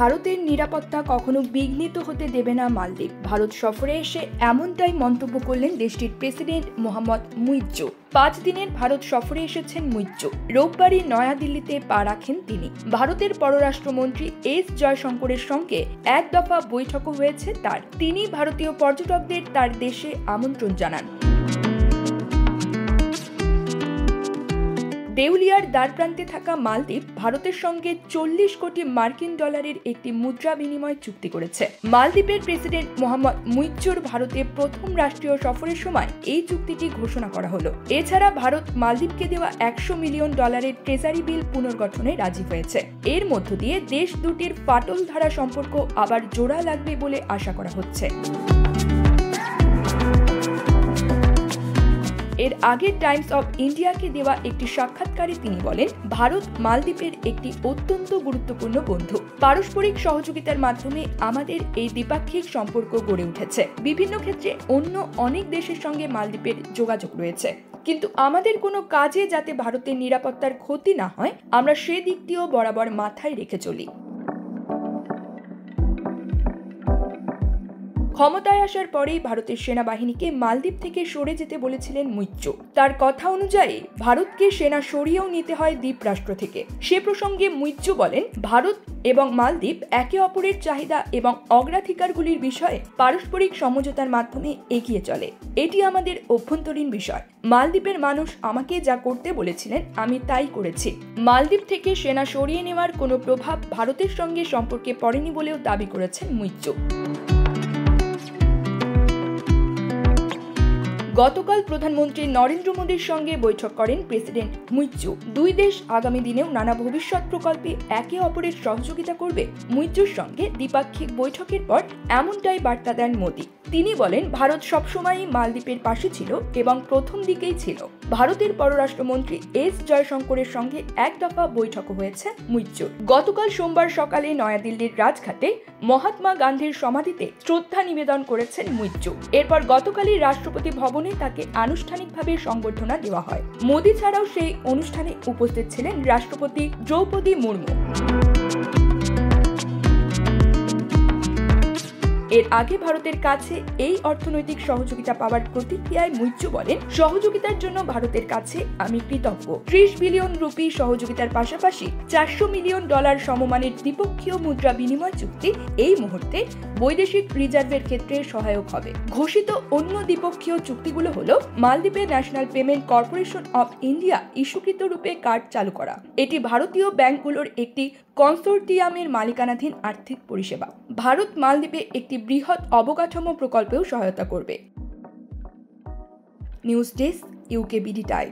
ভারতের নিরাপত্তা কখনো বিঘ্নিত হতে দেবে না মালদ্বীপ। ভারত সফরে এসে এমনটাই মন্তব্য করলেন দেশটির প্রেসিডেন্ট মোহাম্মদ মুইজ্জু। 5 দিনের ভারত সফরে এসেছেন মুইজ্জু। রোববারই নয়াদিল্লিতে পা রাখেন তিনি। ভারতের পররাষ্ট্রমন্ত্রী এস জয়শঙ্করের সঙ্গে এক দফা বৈঠকও হয়েছে তার। তিনি ভারতীয় পর্যটকদের তার দেশে আমন্ত্রণ জানান। দেউলিয়ার দ্বারপ্রান্তে থাকা মালদ্বীপ ভারতের সঙ্গে 40 কোটি মার্কিন ডলারের একটি মুদ্রা বিনিময় চুক্তি করেছে। মালদ্বীপের প্রেসিডেন্ট মোহাম্মদ মুইজ্জুর ভারতে প্রথম রাষ্ট্রীয় সফরের সময় এই চুক্তিটি ঘোষণা করা হলো। এছাড়া ভারত মালদ্বীপকে দেওয়া 100 মিলিয়ন ডলারের ট্রেজারি বিল পুনর্গঠনে রাজি হয়েছে। এর মধ্য দিয়ে দেশ দুটির ফাটল ধারা সম্পর্ক আবার জোড়া লাগবে বলে আশা করা হচ্ছে। এর আগে টাইমস অব ইন্ডিয়াকে দেওয়া একটি সাক্ষাৎকারে তিনি বলেন, ভারত মালদ্বীপের একটি অত্যন্ত গুরুত্বপূর্ণ বন্ধু। পারস্পরিক সহযোগিতার মাধ্যমে আমাদের এই দ্বিপাক্ষিক সম্পর্ক গড়ে উঠেছে। বিভিন্ন ক্ষেত্রে অন্য অনেক দেশের সঙ্গে মালদ্বীপের যোগাযোগ রয়েছে, কিন্তু আমাদের কোনো কাজে যাতে ভারতের নিরাপত্তার ক্ষতি না হয়, আমরা সে দিকটিও বরাবর মাথায় রেখে চলি। ক্ষমতায় আসার পরেই ভারতের সেনাবাহিনীকে মালদ্বীপ থেকে সরে যেতে বলেছিলেন মুইজ্জু। তার কথা অনুযায়ী ভারতকে সেনা সরিয়েও নিতে হয় দ্বীপরাষ্ট্র থেকে। সে প্রসঙ্গে মুইজ্জু বলেন, ভারত এবং মালদ্বীপ একে অপরের চাহিদা এবং অগ্রাধিকারগুলির বিষয়ে পারস্পরিক সমঝোতার মাধ্যমে এগিয়ে চলে। এটি আমাদের অভ্যন্তরীণ বিষয়। মালদ্বীপের মানুষ আমাকে যা করতে বলেছিলেন আমি তাই করেছি। মালদ্বীপ থেকে সেনা সরিয়ে নেওয়ার কোনো প্রভাব ভারতের সঙ্গে সম্পর্কে পড়েনি বলেও দাবি করেছেন মুইজ্জু। গতকাল প্রধানমন্ত্রী নরেন্দ্র মোদীর সঙ্গে বৈঠক করেন প্রেসিডেন্ট মুইজ্জু। দুই দেশ আগামী দিনেও নানা ভবিষ্যৎ প্রকল্পে একে অপরের সহযোগিতা করবে। মুইজ্জুর সঙ্গে দ্বিপাক্ষিক বৈঠকের পর এমনটাই বার্তা দেন মোদী। তিনি বলেন, ভারত সবসময়ই মালদ্বীপের পাশে ছিল এবং প্রথম দিকেই ছিল। ভারতের পররাষ্ট্রমন্ত্রী এস জয়শঙ্করের সঙ্গে এক দফা বৈঠকও হয়েছে মুইজ্জুর। গতকাল সোমবার সকালে নয়াদিল্লির রাজঘাটে মহাত্মা গান্ধীর সমাধিতে শ্রদ্ধা নিবেদন করেছেন মুইজ্জু। এরপর গতকালই রাষ্ট্রপতি ভবনে তাকে আনুষ্ঠানিকভাবে সংবর্ধনা দেওয়া হয়। মোদী ছাড়াও সেই অনুষ্ঠানে উপস্থিত ছিলেন রাষ্ট্রপতি দ্রৌপদী মুর্মু। এর আগে ভারতের কাছে এই অর্থনৈতিক সহযোগিতা পাওয়ার প্রতিক্রিয়ায় মুইজ্জু বলেন, সহযোগিতার জন্য ভারতের কাছে আমি কৃতজ্ঞ। 30 বিলিয়ন রুপি সহযোগিতার পাশাপাশি 400 মিলিয়ন ডলার সমমানের দ্বিপক্ষীয় মুদ্রা বিনিময় চুক্তি এই মুহূর্তে বৈদেশিক রিজার্ভের ক্ষেত্রে সহায়ক হবে। ঘোষিত অন্য দ্বিপক্ষীয় চুক্তিগুলো হলো মালদ্বীপে national payment corporation of India ইস্যুকৃত রূপে কার্ড চালু করা। এটি ভারতীয় ব্যাংকগুলোর একটি কনসোর্টিয়ামের মালিকানাধীন আর্থিক পরিষেবা। ভারত মালদ্বীপে একটি বৃহৎ অবকাঠামো প্রকল্পেও সহায়তা করবে। News desk, UKBD time.